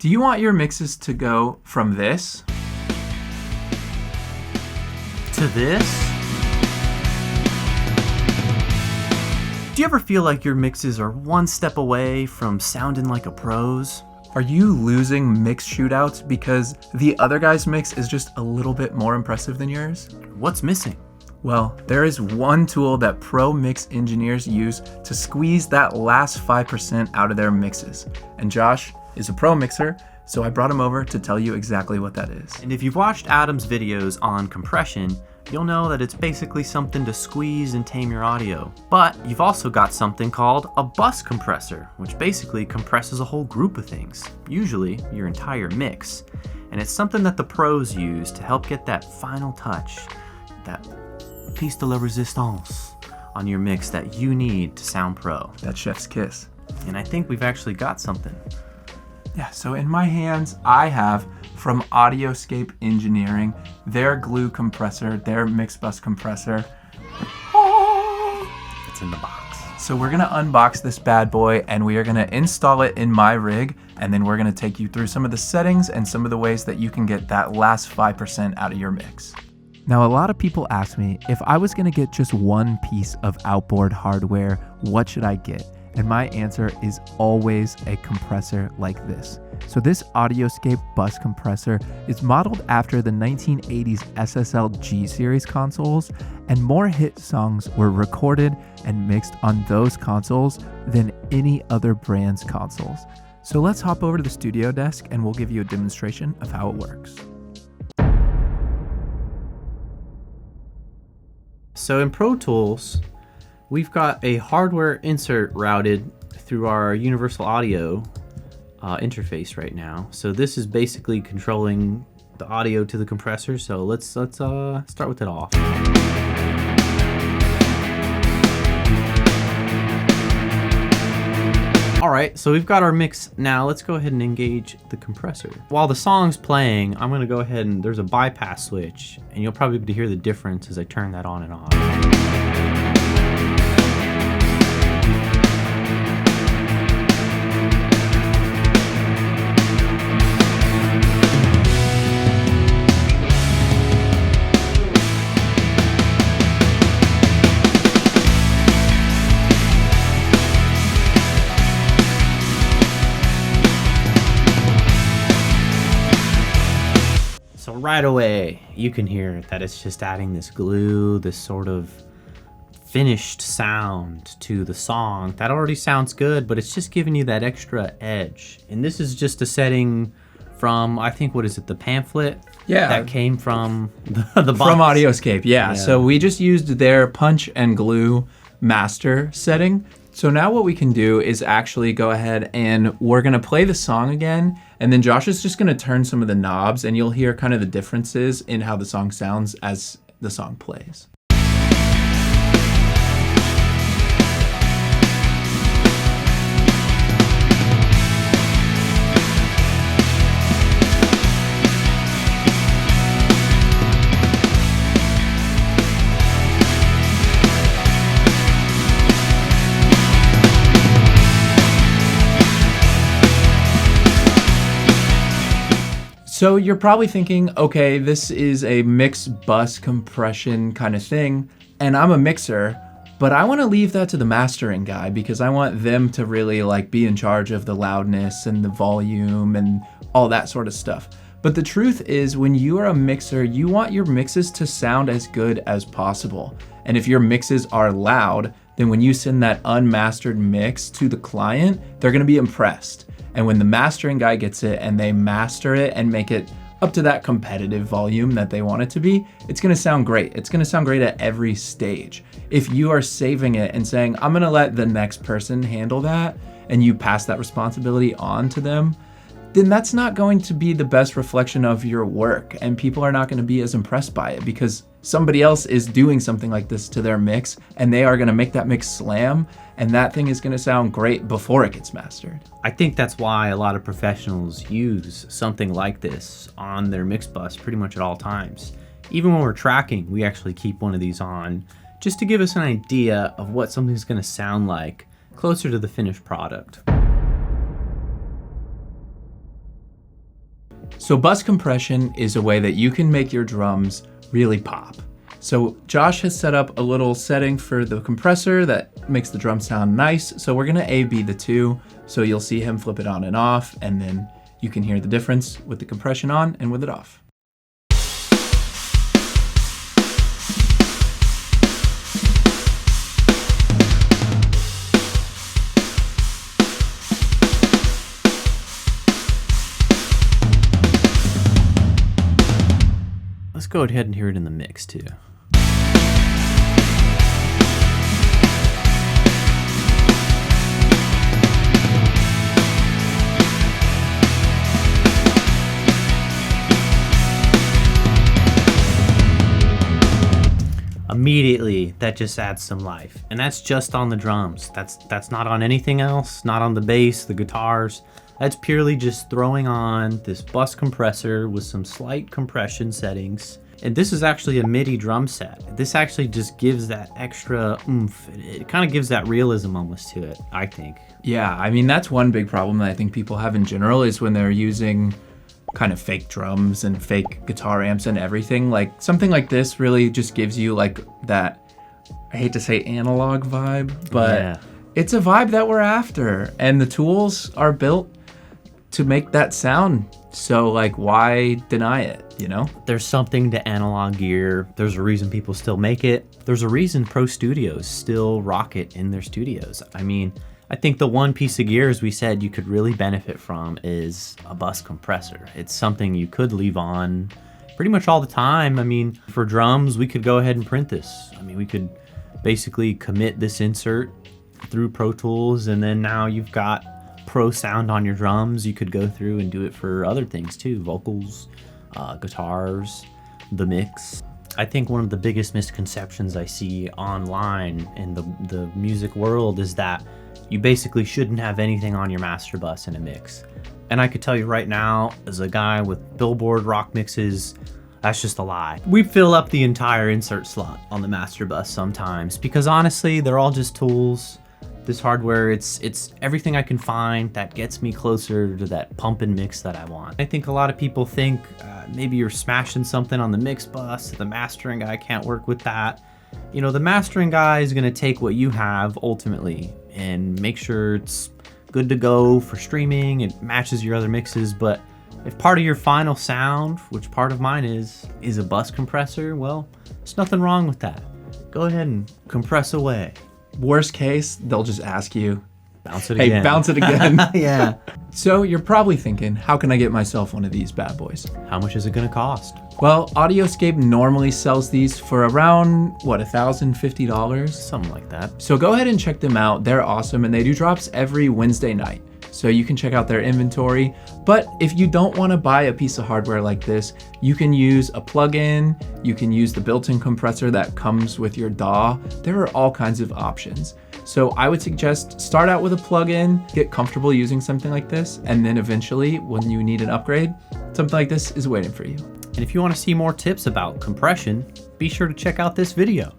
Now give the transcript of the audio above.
Do you want your mixes to go from this to this? Do you ever feel like your mixes are one step away from sounding like a pro's? Are you losing mix shootouts because the other guy's mix is just a little bit more impressive than yours? What's missing? Well, there is one tool that pro mix engineers use to squeeze that last 5% out of their mixes. And Josh is a pro mixer, so I brought him over to tell you exactly what that is. And if you've watched Adam's videos on compression, you'll know that it's basically something to squeeze and tame your audio. But you've also got something called a bus compressor, which basically compresses a whole group of things, usually your entire mix. And it's something that the pros use to help get that final touch, that piece de la resistance on your mix that you need to sound pro. That chef's kiss. And I think we've actually got something. Yeah, so in my hands, I have from AudioScape Engineering, their glue compressor, their mix bus compressor. It's in the box. So we're gonna unbox this bad boy and we are gonna install it in my rig, and then we're gonna take you through some of the settings and some of the ways that you can get that last 5% out of your mix. Now, a lot of people ask me, if I was gonna get just one piece of outboard hardware, what should I get? And my answer is always a compressor like this. So this AudioScape Buss Compressor is modeled after the 1980s SSL G series consoles, and more hit songs were recorded and mixed on those consoles than any other brand's consoles. So let's hop over to the studio desk and we'll give you a demonstration of how it works. So in Pro Tools, we've got a hardware insert routed through our universal audio interface right now. So this is basically controlling the audio to the compressor. So let's start with it off. All right, so we've got our mix now. Let's go ahead and engage the compressor. While the song's playing, I'm gonna go ahead and there's a bypass switch, and you'll probably be able to hear the difference as I turn that on and off. So right away, you can hear that it's just adding this glue, this sort of finished sound to the song. That already sounds good, but it's just giving you that extra edge. And this is just a setting from, I think, what is it, the pamphlet? Yeah. That came from the box. From AudioScape, yeah. So we just used their punch and glue master setting. So now what we can do is actually go ahead and we're gonna play the song again, and then Josh is just gonna turn some of the knobs and you'll hear kind of the differences in how the song sounds as the song plays. So you're probably thinking, okay, this is a mix bus compression kind of thing, and I'm a mixer, but I want to leave that to the mastering guy because I want them to really like be in charge of the loudness and the volume and all that sort of stuff. But the truth is, when you are a mixer, you want your mixes to sound as good as possible. And if your mixes are loud, then when you send that unmastered mix to the client, they're going to be impressed. And when the mastering guy gets it and they master it and make it up to that competitive volume that they want it to be, it's gonna sound great. It's gonna sound great at every stage. If you are saving it and saying, I'm gonna let the next person handle that, and you pass that responsibility on to them, then that's not going to be the best reflection of your work, and people are not gonna be as impressed by it because somebody else is doing something like this to their mix and they are gonna make that mix slam, and that thing is gonna sound great before it gets mastered. I think that's why a lot of professionals use something like this on their mix bus pretty much at all times. Even when we're tracking, we actually keep one of these on just to give us an idea of what something's gonna sound like closer to the finished product. So bus compression is a way that you can make your drums really pop. So Josh has set up a little setting for the compressor that makes the drum sound nice. So we're gonna A/B the two. So you'll see him flip it on and off, and then you can hear the difference with the compression on and with it off. Let's go ahead and hear it in the mix too. Immediately, that just adds some life. And that's just on the drums. That's not on anything else, not on the bass, the guitars. That's purely just throwing on this bus compressor with some slight compression settings. And this is actually a MIDI drum set. This actually just gives that extra oomph. It kind of gives that realism almost to it, I think. Yeah, I mean, that's one big problem that I think people have in general is when they're using kind of fake drums and fake guitar amps and everything. Like something like this really just gives you like that, I hate to say analog vibe, but yeah, it's a vibe that we're after. And the tools are built to make that sound. So like, why deny it, you know? There's something to analog gear. There's a reason people still make it. There's a reason pro studios still rock it in their studios. I mean, I think the one piece of gear, as we said, you could really benefit from is a bus compressor. It's something you could leave on pretty much all the time. I mean, for drums, we could go ahead and print this. I mean, we could basically commit this insert through Pro Tools, and then now you've got pro sound on your drums. You could go through and do it for other things too, vocals, guitars, the mix. I think one of the biggest misconceptions I see online in the music world is that you basically shouldn't have anything on your master bus in a mix. And I could tell you right now, as a guy with Billboard rock mixes, that's just a lie. We fill up the entire insert slot on the master bus sometimes because honestly, they're all just tools. This hardware, it's everything I can find that gets me closer to that pump and mix that I want. I think a lot of people think maybe you're smashing something on the mix bus, the mastering guy can't work with that. You know, the mastering guy is gonna take what you have ultimately and make sure it's good to go for streaming, it matches your other mixes, but if part of your final sound, which part of mine is a bus compressor, well, there's nothing wrong with that. Go ahead and compress away. Worst case, they'll just ask you, bounce it again. Hey, bounce it again. Yeah. So you're probably thinking, how can I get myself one of these bad boys? How much is it gonna cost? Well, AudioScape normally sells these for around, what, $1,050? Something like that. So go ahead and check them out. They're awesome, and they do drops every Wednesday night. So you can check out their inventory. But if you don't want to buy a piece of hardware like this, you can use a plugin, you can use the built-in compressor that comes with your DAW. There are all kinds of options. So I would suggest start out with a plugin, get comfortable using something like this, and then eventually, when you need an upgrade, something like this is waiting for you. And if you want to see more tips about compression, be sure to check out this video.